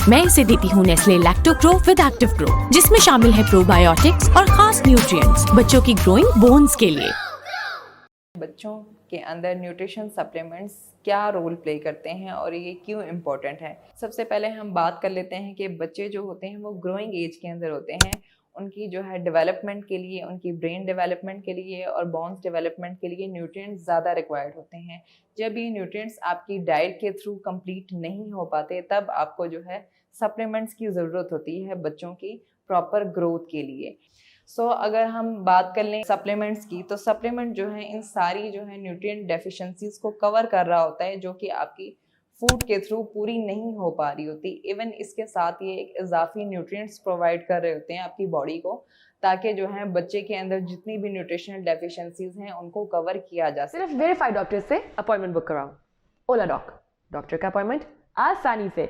मैं इसे देती हूँ Nestle lacto grow with active grow, जिसमें शामिल है प्रोबायोटिक्स और खास न्यूट्रिएंट्स बच्चों की ग्रोइंग बोन्स के लिए। बच्चों के अंदर न्यूट्रिशन सप्लीमेंट्स क्या रोल प्ले करते हैं और ये क्यों इम्पोर्टेंट है। सबसे पहले हम बात कर लेते हैं कि बच्चे जो होते हैं वो ग्रोइंग एज के अंदर होते हैं। उनकी जो है डेवलपमेंट के लिए, उनकी ब्रेन डेवलपमेंट के लिए और बोन्स डेवलपमेंट के लिए न्यूट्रिएंट्स ज़्यादा रिक्वायर्ड होते हैं। जब ये न्यूट्रिएंट्स आपकी डाइट के थ्रू कंप्लीट नहीं हो पाते, तब आपको जो है सप्लीमेंट्स की ज़रूरत होती है बच्चों की प्रॉपर ग्रोथ के लिए। अगर हम बात कर लें सप्लीमेंट्स की, तो सप्लीमेंट जो है इन सारी जो है न्यूट्रिएंट डेफिशिएंसीज को कवर कर रहा होता है, जो कि आपकी फूड के थ्रू पूरी नहीं हो पा रही होती। इवन इसके साथ ये एक इजाफी न्यूट्रिएंट्स प्रोवाइड कर रहे होते हैं आपकी बॉडी को, ताकि जो है बच्चे के अंदर जितनी भी न्यूट्रिशनल डेफिशिएंसीज हैं उनको कवर किया जा सके। सिर्फ वेरीफाइड डॉक्टर से अपॉइंटमेंट बुक कराओ। ओला डॉक, डॉक्टर का अपॉइंटमेंट आसानी से।